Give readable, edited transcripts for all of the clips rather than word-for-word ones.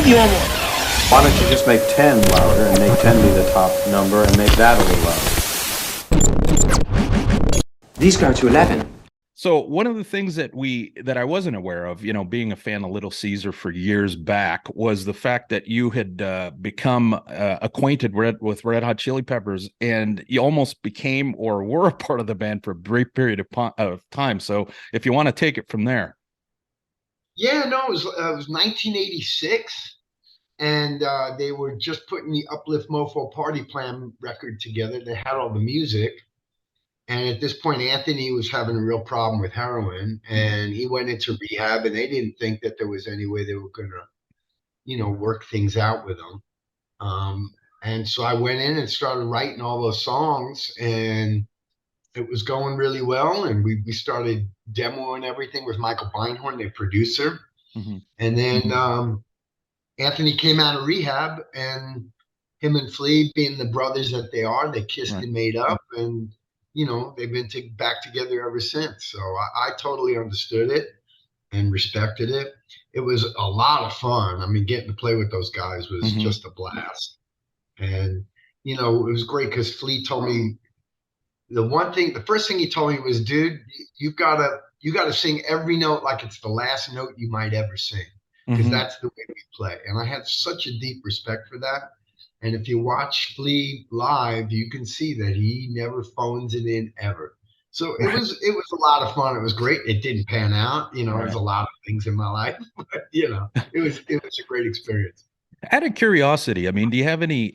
you want more? Why don't you just make 10 louder and make 10 be the top number and make that a little louder? These go to 11. So one of the things that I wasn't aware of, you know, being a fan of Little Caesar for years back, was the fact that you had become acquainted with Red Hot Chili Peppers, and you almost became or were a part of the band for a brief period of time. So if you want to take it from there. Yeah, no, it was 1986, and they were just putting the Uplift Mofo Party Plan record together. They had all the music. And at this point, Anthony was having a real problem with heroin, and he went into rehab, and they didn't think that there was any way they were going to, you know, work things out with him. And so I went in and started writing all those songs, and it was going really well. And we started demoing everything with Michael Beinhorn, the producer. Mm-hmm. And then Anthony came out of rehab, and him and Flea, being the brothers that they are, they kissed and made up, and you know, they've been back together ever since. So I totally understood it and respected it. It was a lot of fun. I mean, getting to play with those guys was just a blast. And, you know, it was great because Flea told me the first thing he told me was, dude, you gotta sing every note like it's the last note you might ever sing, because that's the way we play. And I had such a deep respect for that. And if you watch Flea live, you can see that he never phones it in ever. So it was a lot of fun. It was great. It didn't pan out. You know, there's a lot of things in my life, but you know, it was a great experience. Out of curiosity, I mean, do you have any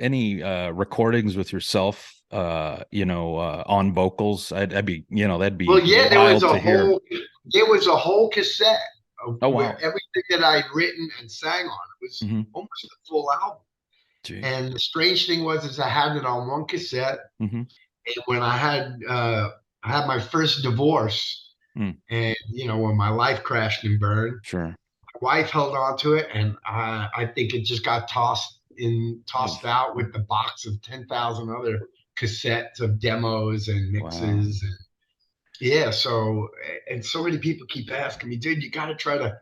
recordings with yourself, on vocals? That'd be Well, yeah, there was a whole cassette of everything that I'd written and sang on. It was almost a full album. Jeez. And the strange thing was I had it on one cassette, and when I had my first divorce, and you know, when my life crashed and burned, sure, my wife held on to it, and I think it just got tossed out with the box of 10,000 other cassettes of demos and mixes. Wow. And yeah, so many people keep asking me, dude, you got to try to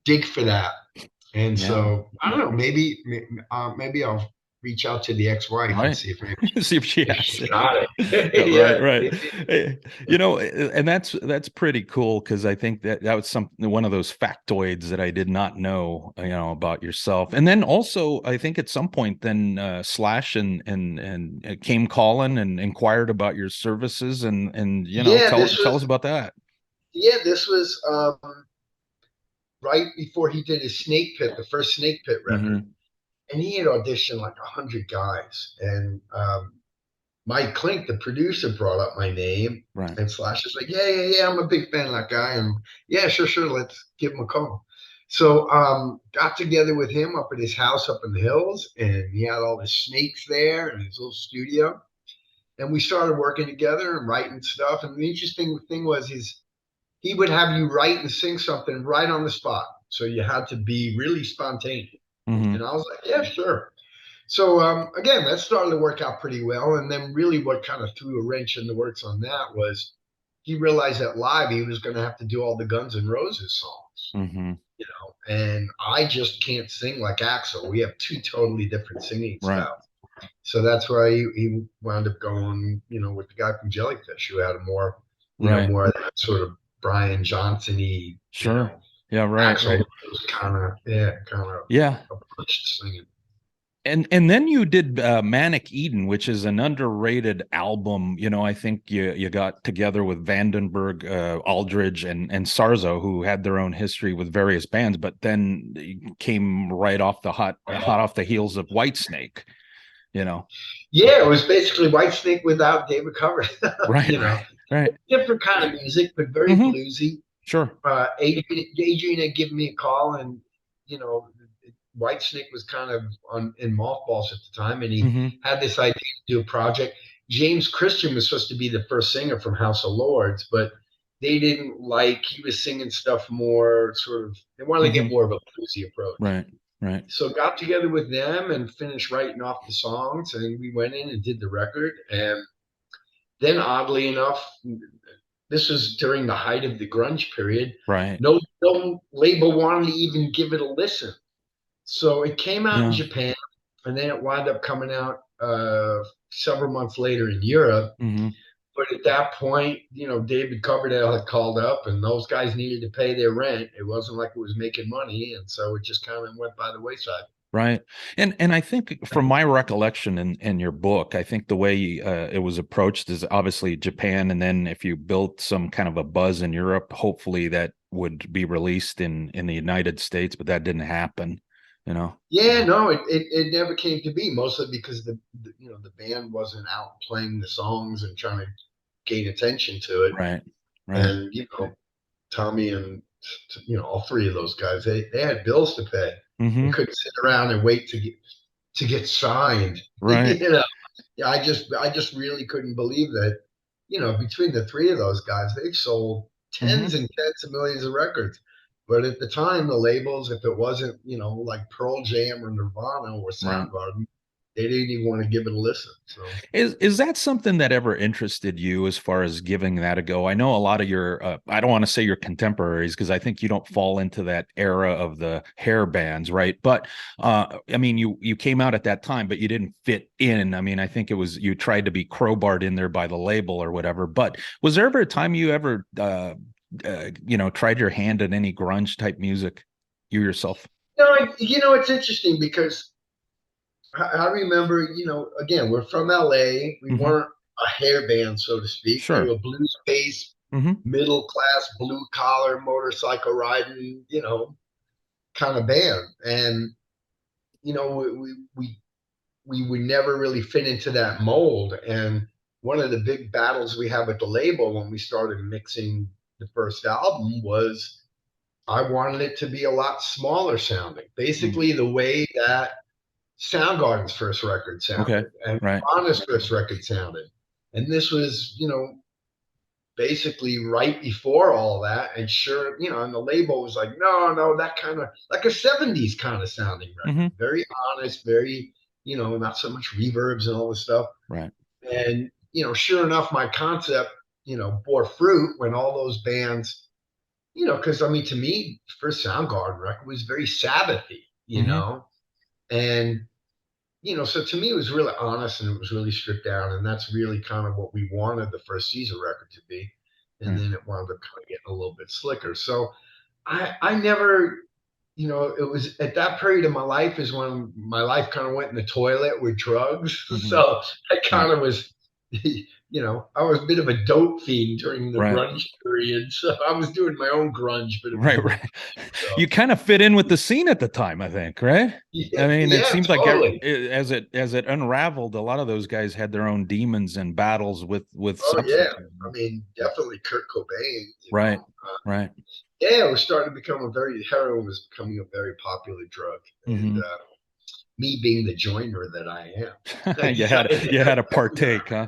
dig for that. And so I don't know, maybe I'll reach out to the ex-wife and see if she has it. Got it. Right. You know, and that's pretty cool, because I think that was one of those factoids that I did not know, you know, about yourself. And then also, I think at some point, then Slash and came calling and inquired about your services, and you know, tell us about that. Yeah, this was right before he did his Snake Pit, the first Snake Pit record. And he had auditioned like 100 guys. And Mike Klink, the producer, brought up my name. Right. And Slash is like, yeah, I'm a big fan of that guy. And yeah, sure, let's give him a call. So got together with him up at his house up in the hills, and he had all his snakes there in his little studio. And we started working together and writing stuff. And the interesting thing was he would have you write and sing something right on the spot. So you had to be really spontaneous. And I was like, yeah, sure. So again, that started to work out pretty well. And then really what kind of threw a wrench in the works on that was he realized that live he was going to have to do all the Guns N' Roses songs. You know, and I just can't sing like Axl. We have two totally different singing styles. So that's why he wound up going, you know, with the guy from Jellyfish, who had a more, more of that sort of Brian Johnson-y. Sure. You know, yeah. Right. Axl was kind of singing. And then you did Manic Eden, which is an underrated album. You know, I think you got together with Vandenberg, Aldridge, and Sarzo, who had their own history with various bands, but then you came right off hot off the heels of Whitesnake. You know. Yeah, it was basically Whitesnake without David Coverdale. Right. You know, right. Different kind of music, but very bluesy. Sure. Adrian had given me a call, and you know, Whitesnake was kind of in mothballs at the time, and he had this idea to do a project. James Christian was supposed to be the first singer from House of Lords, but they didn't like, he was singing stuff more sort of, they wanted to get more of a bluesy approach. Right. So got together with them and finished writing off the songs, and we went in and did the record. And then oddly enough, this was during the height of the grunge period. Right. No label wanted to even give it a listen. So it came out in Yeah. Japan, and then it wound up coming out several months later in Europe. Hmm. But at that point, David Coverdale had called up, and those guys needed to pay their rent. It wasn't like it was making money, and so it just kind of went by the wayside. Right. And I think from my recollection in your book, I think the way it was approached is obviously Japan. And then if you built some kind of a buzz in Europe, hopefully that would be released in the United States, but that didn't happen, you know? Yeah, no, it never came to be, mostly because the band wasn't out playing the songs and trying to gain attention to it. Right. Right. And Tommy and all three of those guys, they had bills to pay. They Hmm. couldn't sit around and wait to get signed. Right. Yeah, I just really couldn't believe that. Between the three of those guys, they've sold Hmm. tens and tens of millions of records. But at the time, the labels, if it wasn't, like Pearl Jam or Nirvana or Right. Soundgarden, they didn't even want to give it a listen. So Is that something that ever interested you as far as giving that a go? I know a lot of your I don't want to say your contemporaries because I think you don't fall into that era of the hair bands, right? But I mean you came out at that time, but you didn't fit in. I mean, I think it was you tried to be crowbarred in there by the label or whatever. But was there ever a time you ever tried your hand at any grunge type music, you yourself? it's interesting because I remember, again, we're from LA. We Hmm. weren't a hair band, so to speak. We Sure. were a blues based, Hmm. middle class, blue collar, motorcycle riding, kind of band. And, we would never really fit into that mold. And one of the big battles we had with the label when we started mixing the first album was I wanted it to be a lot smaller sounding, basically the way that Soundgarden's first record Okay. sounded and Right. Nirvana's first record sounded. And this was, basically right before all that. And sure, and the label was like, no, that kind of like a 70s kind of sounding record. Hmm. Very honest, very, not so much reverbs and all this stuff. Right. And, sure enough, my concept, bore fruit when all those bands, because I mean, to me, first Soundgarden record was very Sabbathy, Hmm. and so to me, it was really honest and it was really stripped down. And that's really kind of what we wanted the first Caesar record to be. And Right. then it wound up kind of getting a little bit slicker. So I never, it was at that period of my life is when my life kind of went in the toilet with drugs. Hmm. So I Right. kind of was, I was a bit of a dope fiend during the Right. grunge period. So I was doing my own grunge, but it was Right. more Right. so. You kind of fit in with the scene at the time, I think, right? Yeah, I mean, it yeah, seems like totally. as it unraveled, a lot of those guys had their own demons and battles with Oh yeah, substances. I mean, definitely Kurt Cobain. Right. Right. Yeah, it was starting to become heroin was becoming a very popular drug, and Hmm. me being the joiner that I am, I you had decided, you had to partake, huh?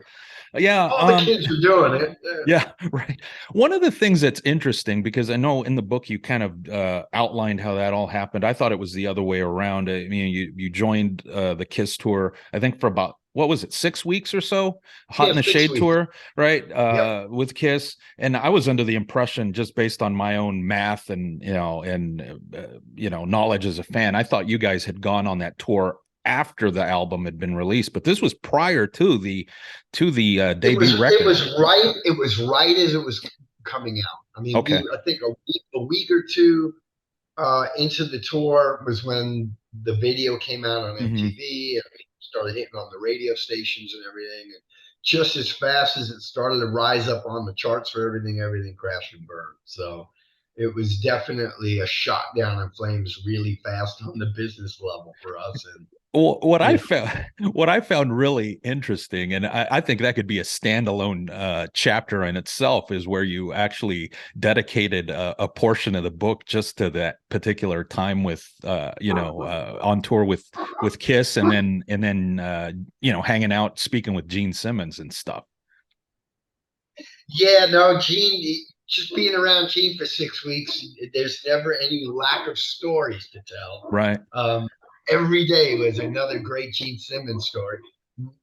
Yeah. all the kids are doing it. Yeah, right. One of the things that's interesting, because I know in the book you kind of outlined how that all happened. I thought it was the other way around. I mean, you joined the Kiss tour, I think for about what was it, 6 weeks or so, Hot Yeah, in the 6 weeks. Shade tour, right? Yep. With Kiss, and I was under the impression, just based on my own math and knowledge as a fan, I thought you guys had gone on that tour after the album had been released, but this was prior to the It was debut it record. was right. It was right as it was coming out. I mean, Okay. I think a week or two into the tour was when the video came out on Hmm. MTV and started hitting on the radio stations and everything. And just as fast as it started to rise up on the charts for everything crashed and burned. So it was definitely a shot down in flames really fast on the business level for us. And Well, you know, what I found really interesting, and I think that could be a standalone chapter in itself, is where you actually dedicated a portion of the book just to that particular time with, on tour with Kiss, and then hanging out, speaking with Gene Simmons and stuff. yeah, no, Gene, just being around Gene for 6 weeks, there's never any lack of stories to tell. Right. Every day was another great Gene Simmons story.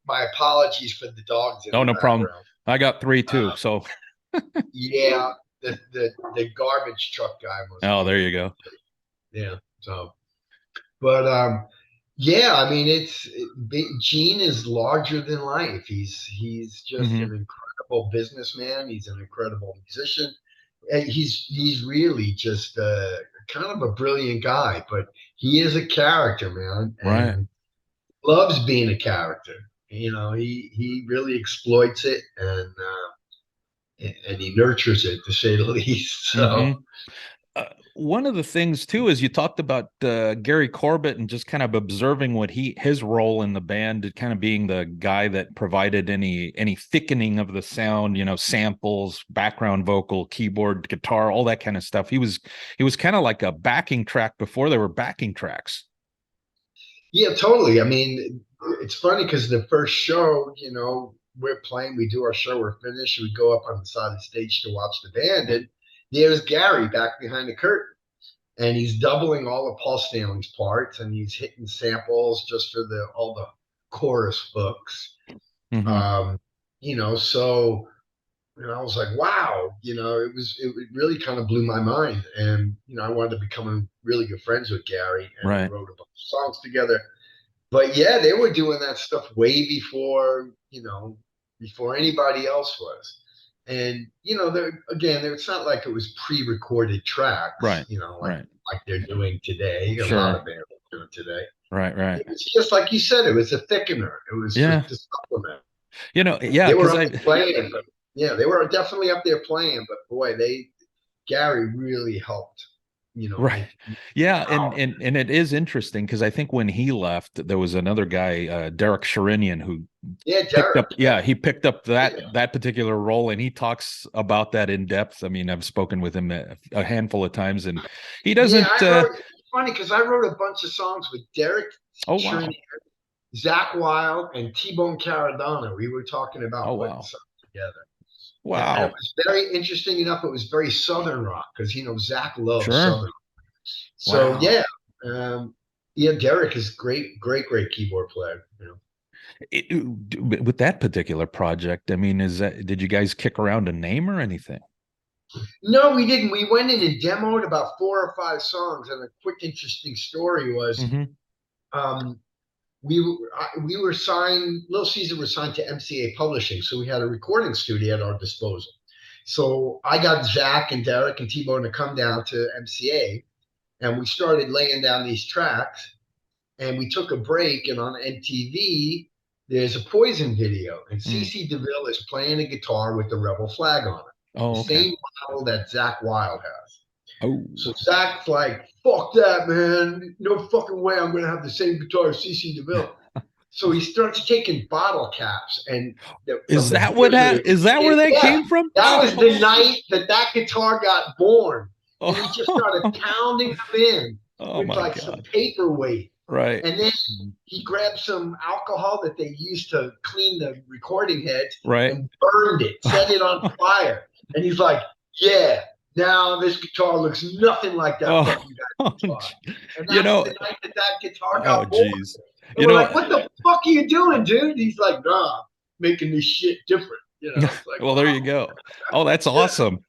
My apologies for the dogs in Oh, the no problem. background. I got three too. Uh, So, yeah, the garbage truck guy was oh, there being, you go. yeah. So But yeah, I mean, Gene is larger than life. He's just Hmm. an incredible businessman. He's an incredible musician. And he's really just kind of a brilliant guy. But he is a character, man, Right. and loves being a character. You know, he really exploits it, and he nurtures it, to say the least. Hmm. So One of the things too is you talked about Gary Corbett and just kind of observing what his role in the band, kind of being the guy that provided any thickening of the sound, you know, samples, background vocal, keyboard, guitar, all that kind of stuff. He was kind of like a backing track before there were backing tracks. yeah, totally. I mean, it's funny because the first show, we're playing, we do our show, we're finished, we go up on the side of the stage to watch the band, and there's Gary back behind the curtain, and he's doubling all of Paul Stanley's parts, and he's hitting samples just for the all the chorus hooks. Hmm. Um, so I was like, wow, it really kind of blew my mind, and I wanted to become really good friends with Gary, and we Right. wrote a bunch of songs together. But yeah, they were doing that stuff way before anybody else was. And it's not like it was pre-recorded tracks, Right. Right. like they're doing today. A lot Sure. of bands are doing today. Right. Right. It was just like you said, it was a thickener. It was Yeah. just a supplement. Yeah, They were because up I there playing, but yeah, they were definitely up there playing. But boy, Gary really helped, right. make Yeah, and power. and and it is interesting because I think when he left, there was another guy, Derek Sherinian, who Yeah, picked Derek. up, Yeah, yeah, he picked up that yeah. that particular role, and he talks about that in depth. I mean, I've spoken with him a handful of times, and he Yeah, doesn't. it's funny because I wrote a bunch of songs with Derek Oh Trini, wow, Zakk Wylde, and T-Bone Caradonna. We were talking oh about putting wow, something together. And it wow, was very interesting enough. It was very Southern rock because, Zakk loves sure, Southern. So wow. yeah, Derek is great, great, great keyboard player. With that particular project, I mean, did you guys kick around a name or anything? No, we didn't. We went in and demoed about 4 or 5 songs. And a quick, interesting story was Hmm. um, we were signed. Little Caesar was signed to MCA Publishing, so we had a recording studio at our disposal. So I got Zach and Derek and T-Bone to come down to MCA, and we started laying down these tracks. And we took a break, and on MTV, there's a Poison video, and Mm. CC DeVille is playing a guitar with the Rebel flag on it, the Oh, okay. same model that Zakk Wylde has. Oh, So Zach's like, fuck that, man. No fucking way I'm going to have the same guitar as CC DeVille. So he starts taking bottle caps and from is the that what beer. is that where that Yeah, came from? that was Oh, the night that guitar got born. And he just started oh, pounding them in oh with my like some God. paperweight. Right. And then he grabbed some alcohol that they used to clean the recording heads Right. and burned it, set it on fire. And he's like, yeah, now this guitar looks nothing like that Oh, fucking guy's guitar. And you that's know, the night that guitar oh, got born. geez. And You we're know, like, what the fuck are you doing, dude? He's like, nah, making this shit different. It's like, well, there you go. Oh, that's yeah, awesome.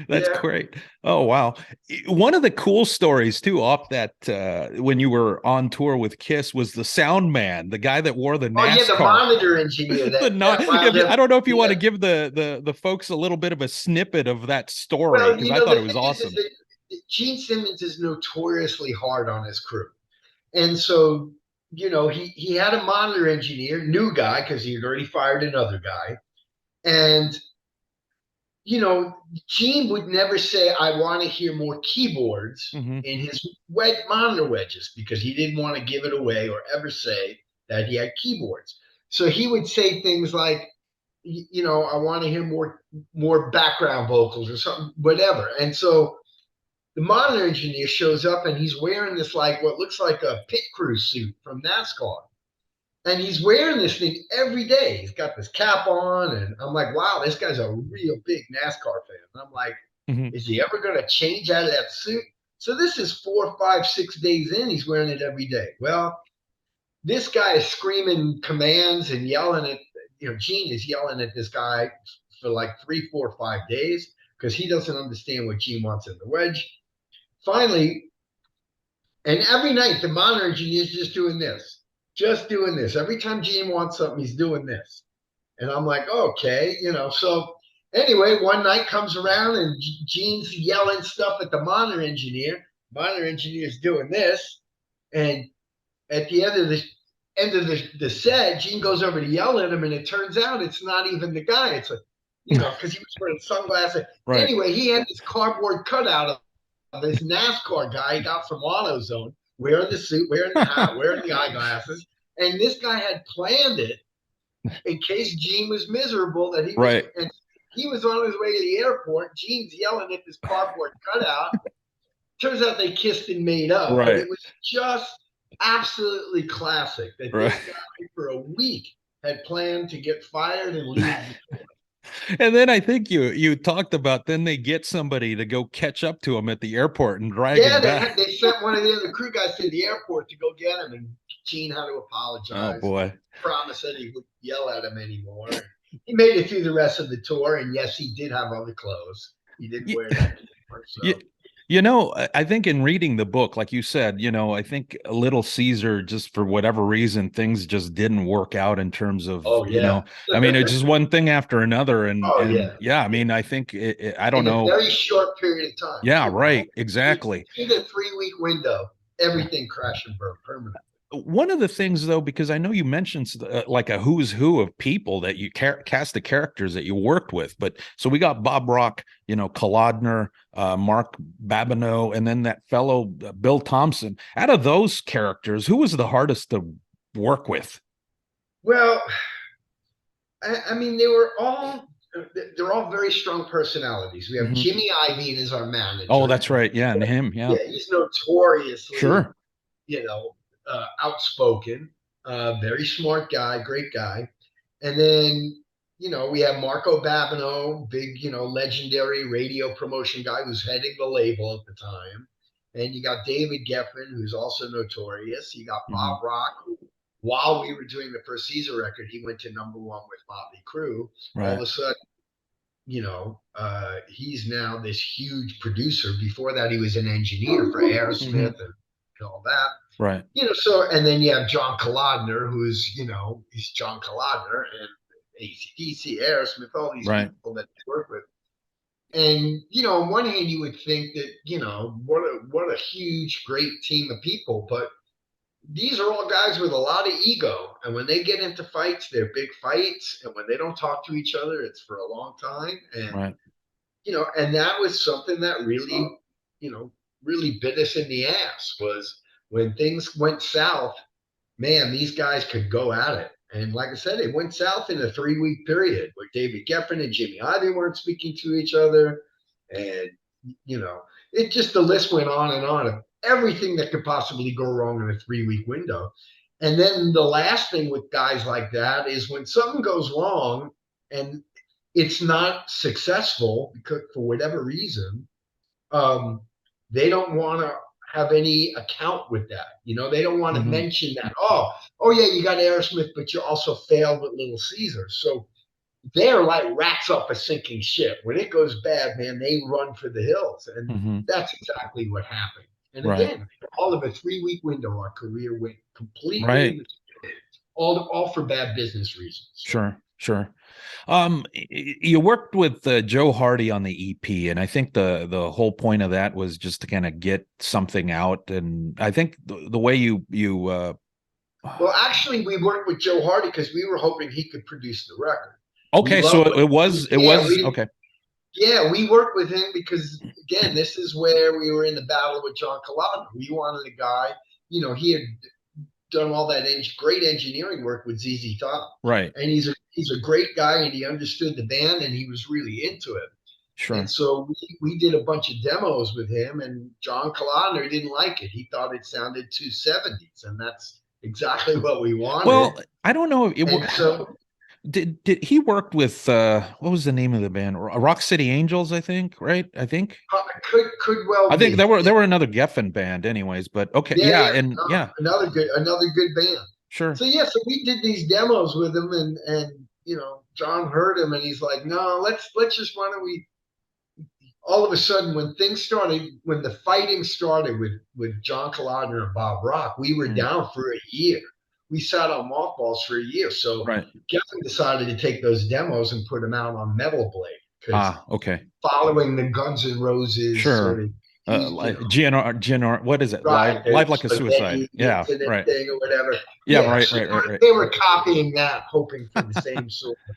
That's yeah. great. Oh, wow. One of the cool stories too off that when you were on tour with Kiss was the sound man, the guy that wore the Oh yeah, the NASCAR. monitor engineer The not wound I up. don't know if you want Yeah. to give the folks a little bit of a snippet of that story Well, because I thought the it was thing is awesome. that Gene Simmons is notoriously hard on his crew. And so, he had a monitor engineer, new guy, because he had already fired another guy. And, Gene would never say, I want to hear more keyboards Hmm. in his monitor wedges because he didn't want to give it away or ever say that he had keyboards. So he would say things like, I want to hear more background vocals or something, whatever. And so the monitor engineer shows up and he's wearing this like what looks like a pit crew suit from NASCAR. And he's wearing this thing every day. He's got this cap on, and I'm like, wow, this guy's a real big NASCAR fan. And I'm like, Hmm. is he ever going to change out of that suit? So this is 4, 5, 6 days in. He's wearing it every day. Well, this guy is screaming commands and yelling at, Gene is yelling at this guy for like 3, 4, 5 days because he doesn't understand what Gene wants in the wedge. Finally, And every night, the monitor engineer's just doing this. Just doing this. Every time Gene wants something, he's doing this. And I'm like, okay, So anyway, one night comes around and Gene's yelling stuff at the monitor engineer. Monitor engineer's doing this. And at the end of the set, Gene goes over to yell at him, and it turns out it's not even the guy. It's because he was wearing sunglasses. Right. Anyway, he had this cardboard cutout of this NASCAR guy he got from AutoZone, wearing the suit, wearing the hat, wearing the eyeglasses. And this guy had planned it in case Gene was miserable, that he was, right. And he was on his way to the airport. Gene's yelling at this cardboard cutout. Turns out they kissed and made up. Right. But it was just absolutely classic that this guy for a week had planned to get fired and leave. And then I think you talked about, then they get somebody to go catch up to him at the airport and drag him back. They sent one of the other crew guys to the airport to go get him, and Gene had to apologize. Oh boy! Promise that he wouldn't yell at him anymore. He made it through the rest of the tour, and yes, he did have other clothes. He didn't wear that anymore. So. I think in reading the book, like you said, I think Little Caesar, just for whatever reason, things just didn't work out in terms of, I mean, it's just one thing after another. And, I mean, I think, I don't know. In a very short period of time. Yeah, right. Exactly. In a 3-week window, everything crashed and burned permanently. One of the things, though, because I know you mentioned like a who's who of people that you cast the characters that you worked with, but so we got Bob Rock, Kolodner, Mark Babineau, and then that fellow Bill Thompson. Out of those characters, who was the hardest to work with? Well, I mean, they're all very strong personalities. We have Jimmy Iovine as our manager. Oh, that's right. Yeah, and him. Yeah, he's notoriously sure. Outspoken, very smart guy, great guy. And then, we have Marco Babineau, big, legendary radio promotion guy who's heading the label at the time. And you got David Geffen, who's also notorious. You got Bob Rock, who, while we were doing the first Caesar record, he went to #1 with Motley Crue. Right. All of a sudden, he's now this huge producer. Before that, he was an engineer for Aerosmith and all that. Right. So, and then you have John Kolodner, who's, he's John Kolodner, and AC/DC, Aerosmith, all these people that they work with. And, on one hand, you would think that, what a huge, great team of people. But these are all guys with a lot of ego. And when they get into fights, they're big fights. And when they don't talk to each other, it's for a long time. And, and that was something that really, really bit us in the ass, was when things went south, man, these guys could go at it. And like I said, it went south in a 3-week period where David Geffen and Jimmy Iovine weren't speaking to each other. And, it just, the list went on of everything that could possibly go wrong in a 3-week window. And then the last thing with guys like that is when something goes wrong and it's not successful because for whatever reason, they don't want to have any account with that. They don't want to mention that. Oh yeah, you got Aerosmith, but you also failed with Little Caesar. So they're like rats up a sinking ship. When it goes bad, man, they run for the hills. And that's exactly what happened. And again, all of a 3-week window, our career went completely all for bad business reasons. Sure. You worked with Joe Hardy on the EP, and I think the whole point of that was just to kind of get something out. And I think the way you well, actually, we worked with Joe Hardy because we were hoping he could produce the record. Okay, so it was okay. Yeah, we worked with him because, again, this is where we were in the battle with John Kolodner. We wanted a guy, he had done all that great engineering work with ZZ Top. Right. And he's a great guy, and he understood the band, and he was really into it. Sure. And so we did a bunch of demos with him, and John Kolodner didn't like it. He thought it sounded too 70s, and that's exactly what we wanted. Well, I don't know. Did he work with what was the name of the band? Rock City Angels, I think, right? I think could well. I think they were another Geffen band, anyways. But okay, another good band. Sure. So so we did these demos with him, and John heard him, and he's like, no, let's just, why don't we? all of a sudden, when things started, when the fighting started with John Kalodner and Bob Rock, we were down for a year. We sat on mothballs for a year. So Right. Kevin decided to take those demos and put them out on Metal Blade because Okay. following the Guns N' Roses sort Sure. of, Like GNR, what is it? right, the Live like a suicide. spaghetti Yeah. incident Right. thing or whatever. Yeah. Yeah, Right. so Right. Right. Right. they were copying that, hoping for the same sort of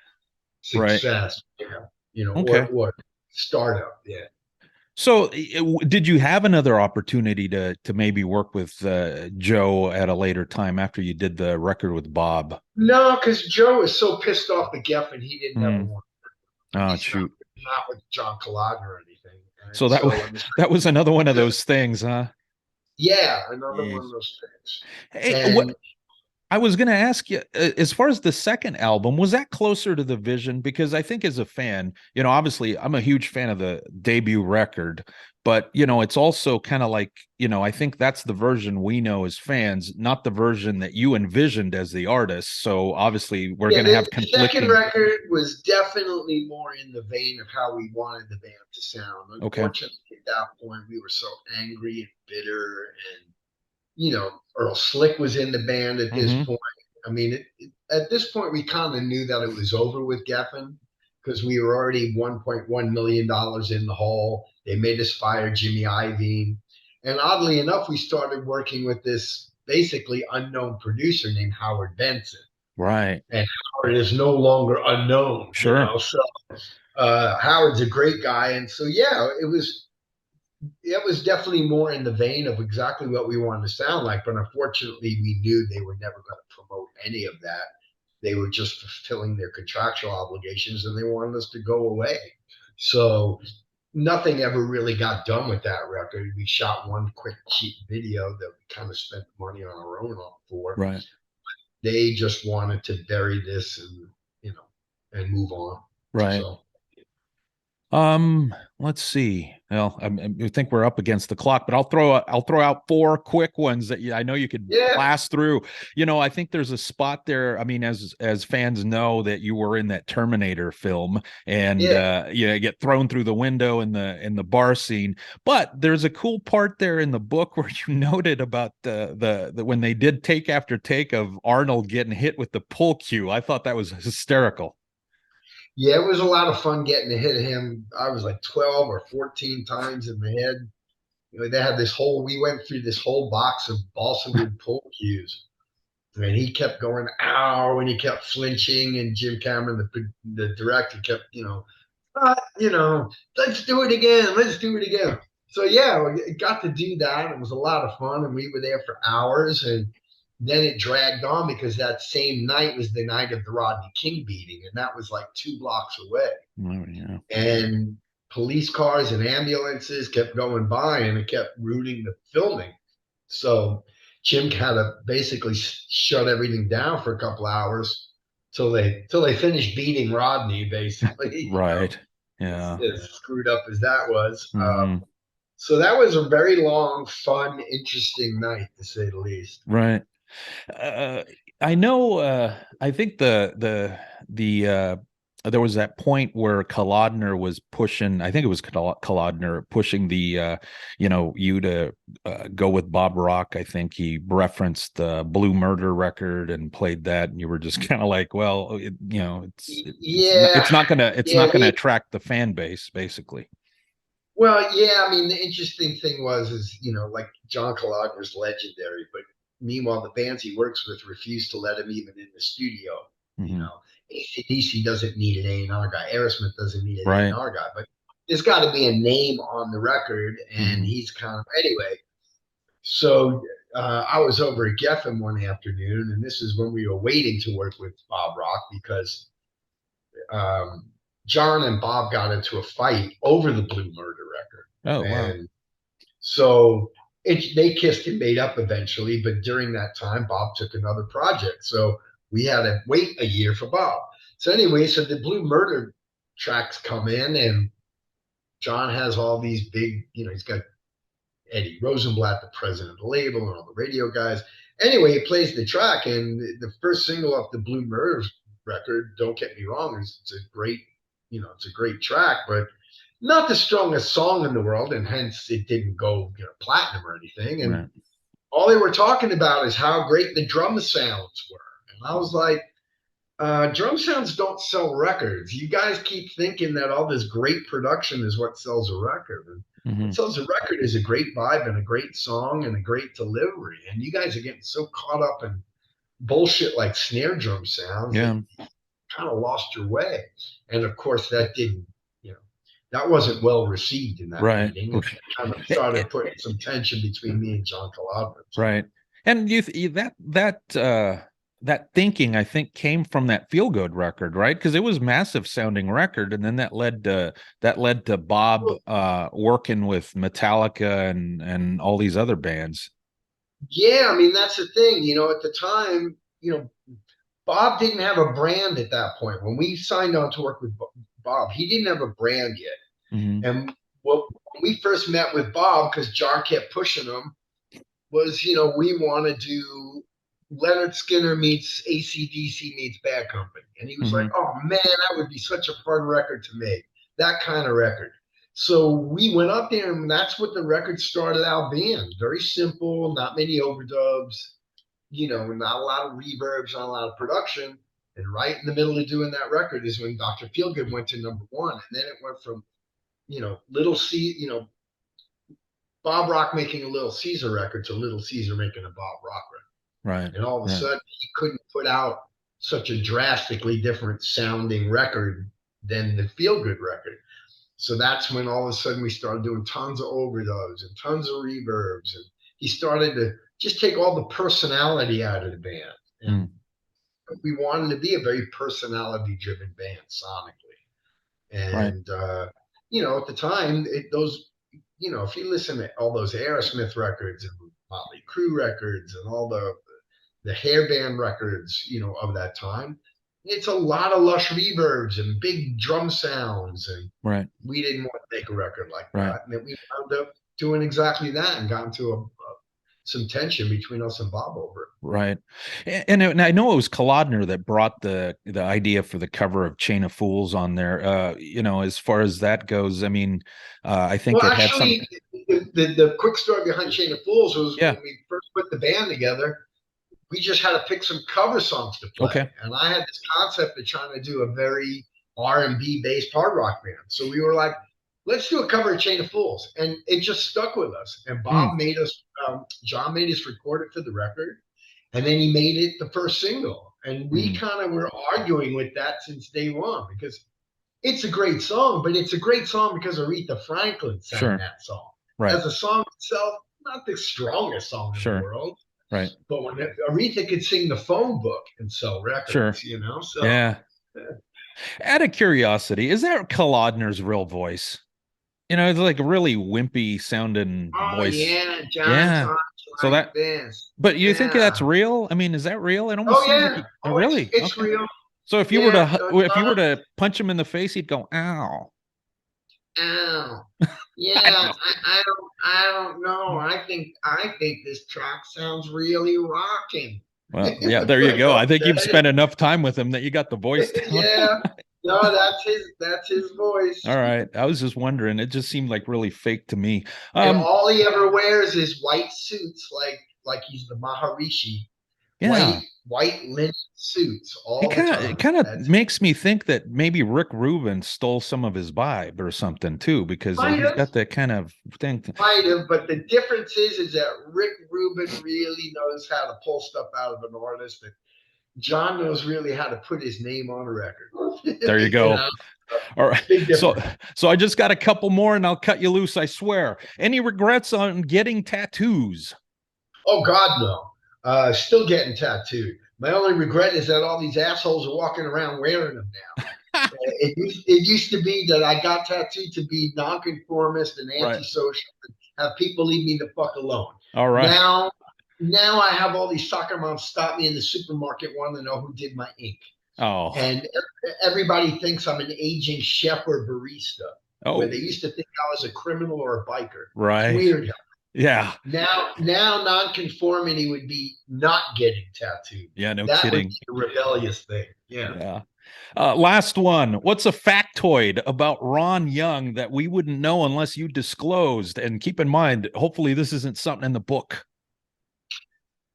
Right. success, Okay. or startup. Yeah. So, did you have another opportunity to maybe work with Joe at a later time after you did the record with Bob? No, because Joe is so pissed off at Geffen, he didn't ever Mm. want to, at Oh, least shoot. not with John Kalodner or anything. So And that so, I mean, that was another one of those things, huh? yeah, another one of Yes. those things. Hey, And I was going to ask you, as far as the second album, was that closer to the vision? Because I think as a fan, obviously I'm a huge fan of the debut record, but it's also kind of like, I think that's the version we know as fans, not the version that you envisioned as the artist. So obviously we're yeah, going to have the second conflicting. record was definitely more in the vein of how we wanted the band to sound. Okay. Unfortunately, at that point, we were so angry and bitter, and Earl Slick was in the band at this Mm-hmm. point. I mean, at this point, we kind of knew that it was over with Geffen because we were already $1.1 million in the hole. They made us fire Jimmy Iovine. And oddly enough, we started working with this basically unknown producer named Howard Benson. Right. And Howard is no longer unknown, Sure. So Howard's a great guy. And so, yeah, it was definitely more in the vein of exactly what we wanted to sound like. But unfortunately, we knew they were never going to promote any of that. They were just fulfilling their contractual obligations and they wanted us to go away. So nothing ever really got done with that record. We shot one quick cheap video that we kind of spent money on our own for. Right. They just wanted to bury this and move on. Right. So Let's see. Well, I think we're up against the clock, but I'll throw out four quick ones that I know you could yeah, blast through. I think there's a spot there. I mean, as fans know that you were in that Terminator film, and yeah. you get thrown through the window in the bar scene. But there's a cool part there in the book where you noted about the when they did take after take of Arnold getting hit with the pull cue. I thought that was hysterical. Yeah, it was a lot of fun getting to hit him. I was like 12 or 14 times in the head. They had we went through this whole box of balsa wood pull cues. And he kept going, ow, and he kept flinching. And Jim Cameron, the director, kept, let's do it again. Let's do it again. So, yeah, we got to do that. It was a lot of fun. And we were there for hours. And then it dragged on because that same night was the night of the Rodney King beating. And that was like 2 blocks away. Oh, yeah. And police cars and ambulances kept going by and it kept ruining the filming. So Jim had to basically shut everything down for a couple hours till they finished beating Rodney, basically. Right. Yeah. As screwed up as that was. Mm-hmm. So that was a very long, fun, interesting night, to say the least. Right. Uh, I know. I think there was that point where Kalodner was pushing. I think it was Kalodner pushing you to go with Bob Rock. I think he referenced the Blue Murder record and played that, and you were just kind of like, well, it's not gonna attract the fan base, basically. Well, yeah, I mean, the interesting thing is, like John Kalodner's legendary, but meanwhile, the bands he works with refuse to let him even in the studio. Mm-hmm. AC/DC doesn't need an A&R guy. Aerosmith doesn't need an Right. A&R guy, but there's got to be a name on the record, and Mm-hmm. he's kind of anyway. So I was over at Geffen one afternoon, and this is when we were waiting to work with Bob Rock because John and Bob got into a fight over the Blue Murder record. Oh, wow. And so they kissed and made up eventually, but during that time, Bob took another project. So we had to wait a year for Bob. So anyway, so the Blue Murder tracks come in, and John has all these big, he's got Eddie Rosenblatt, the president of the label, and all the radio guys. Anyway, he plays the track, and the first single off the Blue Murder record, don't get me wrong, it's a great track, but not the strongest song in the world, and hence it didn't go, platinum or anything. And Right. all they were talking about is how great the drum sounds were. And I was like, drum sounds don't sell records. You guys keep thinking that all this great production is what sells a record. And Hmm. what sells a record is a great vibe and a great song and a great delivery. And you guys are getting so caught up in bullshit like snare drum sounds that Yeah. you kind of lost your way. And of course, that didn't, you know, that wasn't well received in that Right. meeting. And kind of started putting some tension between me and John Kalodner. Right. And that thinking, I think, came from that Feel Good record, right? Because it was massive sounding record, and then that led to Bob working with Metallica and all these other bands. Yeah, I mean, that's the thing. At the time, Bob didn't have a brand at that point. When we signed on to work with Bob, he didn't have a brand yet. Hmm. And when we first met with Bob, because John kept pushing him, was, we want to do Leonard Skinner meets AC/DC meets Bad Company. And he was like, Hmm. oh man, that would be such a fun record to make. That kind of record. So we went up there, and that's what the record started out being. Very simple, not many overdubs, not a lot of reverbs, not a lot of production. And right in the middle of doing that record is when Dr. Feelgood went to number one. And then it went from, Little C, Bob Rock making a Little Caesar record to Little Caesar making a Bob Rock record. Right. And all of a Right. sudden, he couldn't put out such a drastically different sounding record than the Feel Good record. So that's when all of a sudden we started doing tons of overdubs and tons of reverbs. And he started to just take all the personality out of the band. And Mm. we wanted to be a very personality driven band sonically. Right. And, at the time, if you listen to all those Aerosmith records and Motley Crue records and all the hair band records, of that time, it's a lot of lush reverbs and big drum sounds. And Right. we didn't want to make a record like Right. that. And then we wound up doing exactly that and got into some tension between us and Bob over it. Right. And I know it was Kolodner that brought the idea for the cover of Chain of Fools on there. As far as that goes, I mean, I think Well, it had some. actually, the quick story behind Chain of Fools was when Yeah. we first put the band together, we just had to pick some cover songs to play. Okay. And I had this concept of trying to do a very R&B based hard rock band. So we were like, let's do a cover of Chain of Fools. And it just stuck with us. And Bob made us, John made us record it for the record. And then he made it the first single. And we kind of were arguing with that since day one because it's a great song, but it's a great song because Aretha Franklin sang that song. Right. As a song itself, not the strongest song in the world. Right. But when Aretha could sing the phone book and sell records, so yeah. Out of curiosity, is that Kolodner's real voice? It's like a really wimpy sounding voice. Yeah, John so that this. But you think that's real? I mean, is that real? It almost seems like really. It's real. So if you were to punch him in the face, he'd go, ow. Ow. Yeah, I don't know. I think this track sounds really rocking. Well, yeah, there you go. I think you've spent enough time with him that you got the voice down. Yeah. No, that's his voice. All right. I was just wondering. It just seemed like really fake to me. And all he ever wears is white suits, like he's the Maharishi. Yeah. White linen suits all the time. It kind of makes me think that maybe Rick Rubin stole some of his vibe or something too, because he's got that kind of thing. Might have, but the difference is that Rick Rubin really knows how to pull stuff out of an artist, and John knows really how to put his name on a record. There you go. All right. So I just got a couple more and I'll cut you loose, I swear. Any regrets on getting tattoos? Oh God, no. Still getting tattooed. My only regret is that all these assholes are walking around wearing them now. It used to be that I got tattooed to be nonconformist and antisocial and have people leave me the fuck alone. All right. Now I have all these soccer moms stop me in the supermarket wanting to know who did my ink. Oh. And everybody thinks I'm an aging chef or barista. Oh. Where they used to think I was a criminal or a biker. Right. It's weird. Yeah. Now nonconformity would be not getting tattooed. Yeah, no That would kidding. be a rebellious thing. Yeah. Yeah. Last one. What's a factoid about Ron Young that we wouldn't know unless you disclosed? And keep in mind, hopefully this isn't something in the book.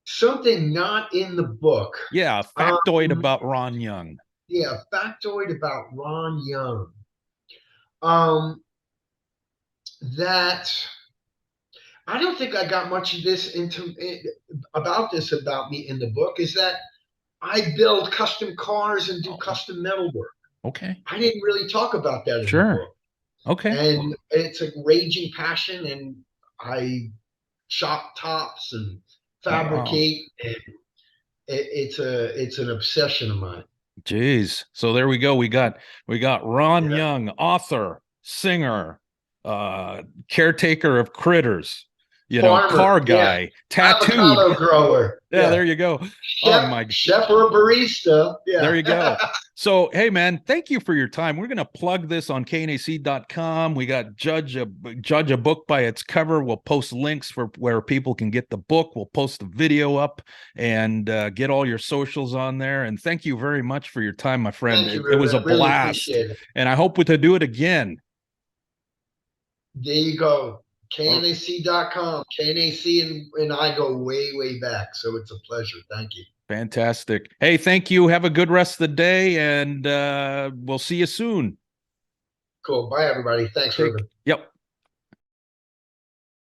Something not in the book. Yeah, a factoid about Ron Young. Yeah, factoid about Ron Young. Um, that I don't think I got much of this about me in the book. Is that I build custom cars and do custom metal work. Okay. I didn't really talk about that in the Sure. book. Okay. And it's a raging passion, and I chop tops and fabricate, and it's an obsession of mine. Jeez. So there we go. We got Ron Young, author, singer, caretaker of critters, Farmer, car guy, tattooed. Avocado grower. Yeah, there you go. Chef or barista. Yeah. There you go. So, hey, man, thank you for your time. We're going to plug this on KNAC.com. We got judge a book by its cover. We'll post links for where people can get the book. We'll post the video up and get all your socials on there. And thank you very much for your time, my friend. It was a blast. And I hope to do it again. There you go. KNAC.com. KNAC and I go way, way back. So it's a pleasure. Thank you. Fantastic. Hey, thank you. Have a good rest of the day, and we'll see you soon. Cool. Bye, everybody. Thanks, Ruben. Yep.